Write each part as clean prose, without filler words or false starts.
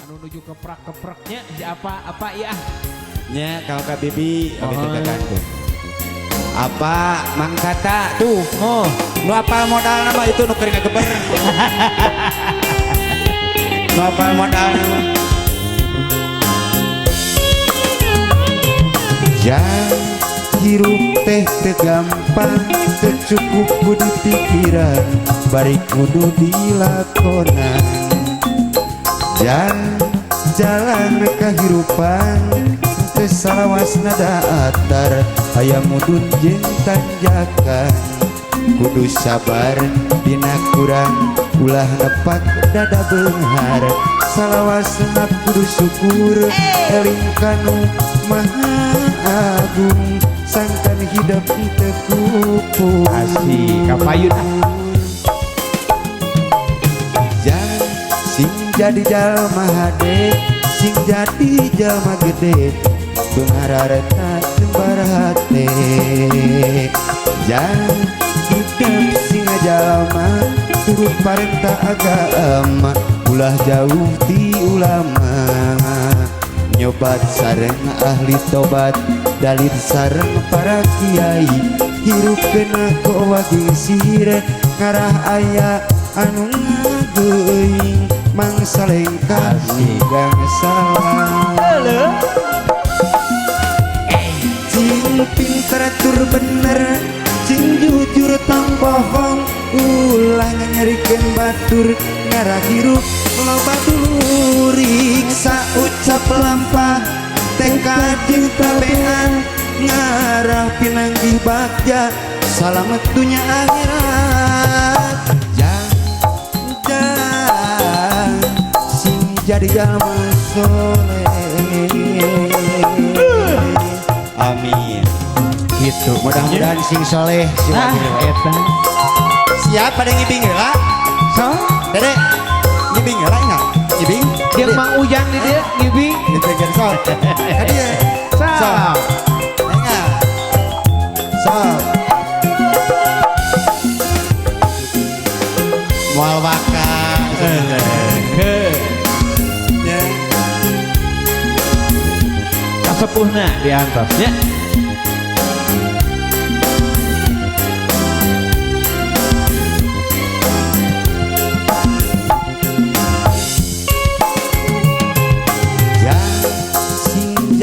anu nuju keprak-kepraknya apa ya? Nya kalau Kak Bibi oke tegakan tuh. Apa Mang Kata tuh lu apal modal nama itu nu kering geber. Lu apal modal nama. Jangan hirup teh gampang tercukup kudu pikiran bari kudu dilakonan. Jangan jalan kehidupan salawasna datar hayang mudun jeung tanjakan kudu sabar dina kurang ulah nepak dada beunghar salawasna kudu syukur eling kanu maha agung sangkan hidup teu kupu asih kapayun jangan sing jadi jalma hade sing jadi jalma gede bengarareta tembar hate jangan hidup sing jalma turut parenta agama ulah jauh di ulama nyobat sareng ahli tobat dalil sareng para kiai hirup kena kowa gisir ngarah aya anu ngageuing mangsa lengkap gang salah cing pinter tur bener cing jujur tang bohong ulah nyarikeun batur ngarah hirup loba dulurik saucap lampah tengka jeung tabean ngarah pinanggih bagja salamet dunya akhirat jangan sing jadi jalma soleh amin gitu mudah-mudahan sing soleh eta siap pada ngibing heula so dede ngibing heula ingat ngibing jeung Mang Ujang di dieu ngibing dipegang sok ka dieu sok ingat sok moal waka ke ya kasepuhna diantaranya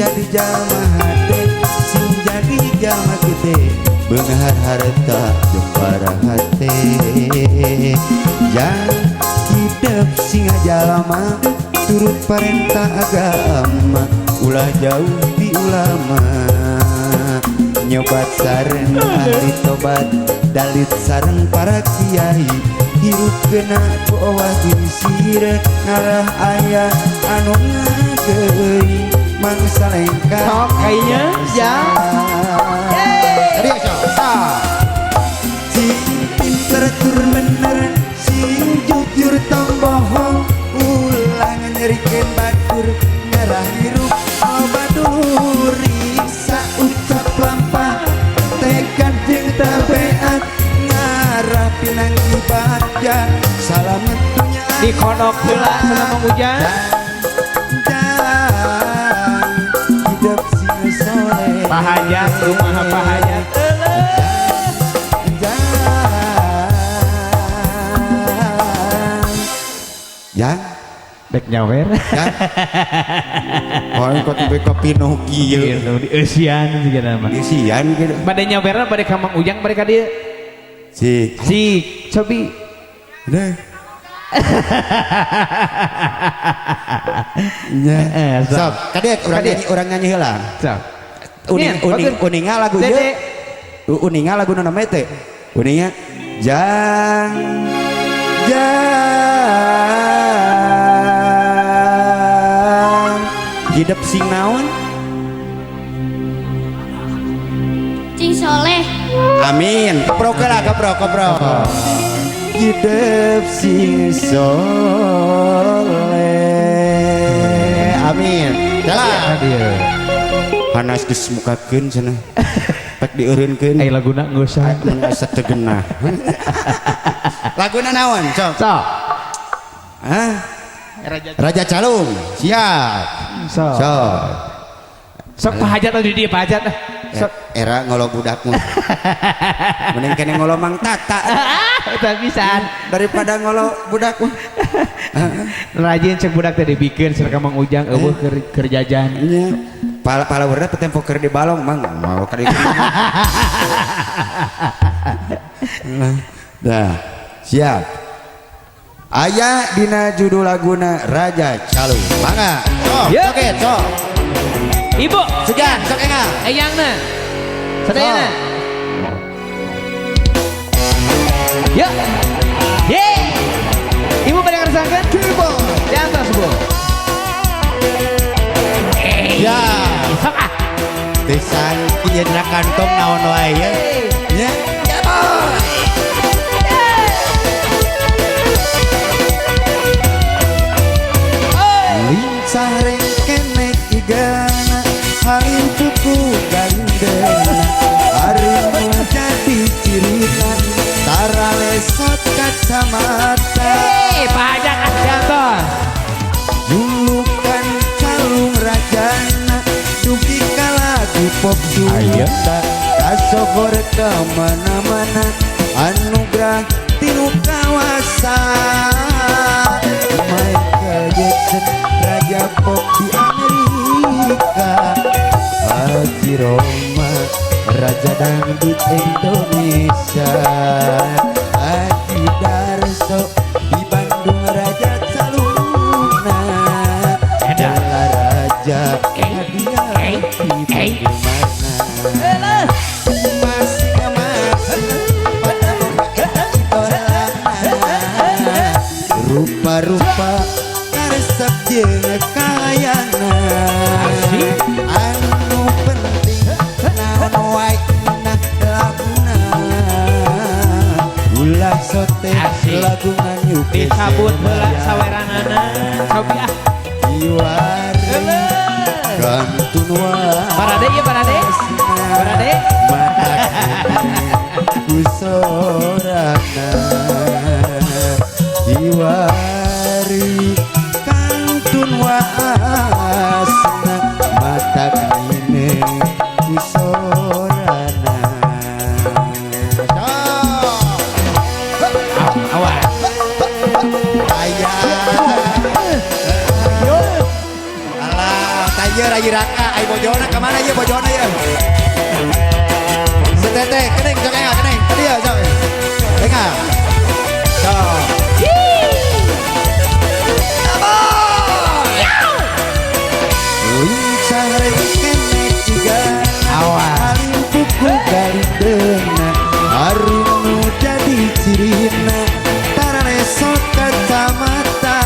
jadi jalma hade sing jadi jalma gede beunghar harta jeung para hate jangan hidup sing jalma turut parentah agama ulah jauh di ulama nyobat sareng ahli tobat dalit sareng para kiai hirup kena ku owah sir ngarah aya anu ngageuing mangsa lengkap sok kayaknya ya tadi ya sing pinter tur bener sing jujur tong bohong ulah nyerikeun batur ngarah hirup loba dulurik saucap lampah tekad jeung tabeat ngarah pinanggih bagja salamet dunya dikodok heula cenah Mang Ujang hidup sing soleh pahajat rumah pahajat ya dek nyawer ya oh kok tipe kopi no kieu di eusian juga nama isian gitu bade nyawer bade ka Mang Ujang bade ka dieu si cobi deh ya sok kadek orang nyanyi heula sok uninga lagu ieu uninga lagu na nama teh uninga hidup sing naon Cing soleh amin keprok lah keprok hidup sing soleh amin jalan panas geus mukakeun cenah pek dieureunkeun laguna geus usah asa teu genah laguna naon sok sok hah Raja Calung. Siap. So. Sok pahajat atau di dia pahajat dah. Sok Era ngolo budakmu. Mending kene ngolo Mang Tata tak bisa. daripada ngolo budakmu. Rajin cek budak tadi bikin serka Mang Ujang eueuh keur jajan. Iya. Pala urang teh tempo keur di balong Mang mau ka dieu. Dah. Siap. Aya dina judul laguna Raja Calung. Mangga. Yuk. Oke, sok. Ibu, Sugan, sok enggak? eyangna. Sadayana. Ya. Ibu pada ngerasakan? Ibu. Di atas, Bu. Ya. Sok ah. Desan ieu dina kantong naon wae ya. Ya. Ya, boy. Lincah rengkenek igana halim puku gandena harum jadi cirina tara lesot kacamata Pahajat Asjanto. julukan calung rajana dugi kalagu pop Sunda kasogor kemana-mana anugerah tinu kawasan Michael Jackson raja pop di Amerika Haji Roma raja dangdut Indonesia Haji Darso di Bandung raja Calungna adalah raja hadiah di bagaimana masih kemana pada boga idolana rupa-rupa karesep jeung kayana anu penting naon wae nah laguna ulah sote Asik. lagungan yuk Disabut heula saweranana. Cobi ah. Iwari kantun wa Parade ieu parade. Parade. mata kusorana Iwari kantun wa asna mata kine kusorana Awas. Alah, tanya Rayi Raka, ai bojona kemana ya bojona ya? Setete, kening, sok enggak, kening, tadi ya, sok. Enggak. Sok. Lincah rengkenek juga halim puku galindena harum jadi cirina tara resot kacamata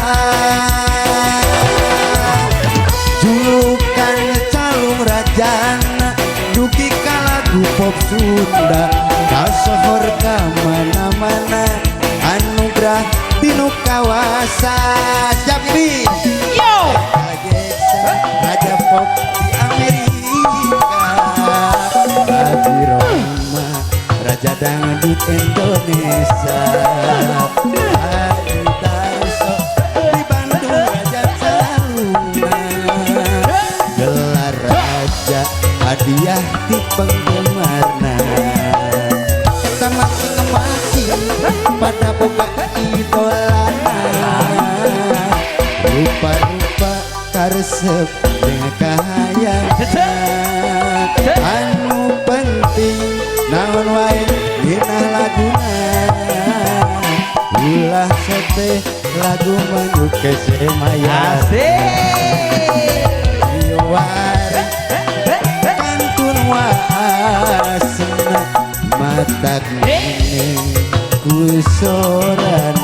julukan calung rajana duki kalagu pop Sunda kasohor kamana-mana anugerah tinu kawasan siap ini Yo. raja pop di Amerika Haji Roma raja dangdut Indonesia Haji Darso di Bandung raja Calungna gelar raja hadiah di penggemarna masing-masing pada boga idolana rupa-rupa karesep dengan kahayana anu penting naon wae dina laguna ulah sate lagu menyuke semaya Iwari kantun waasna mata kuning kusoran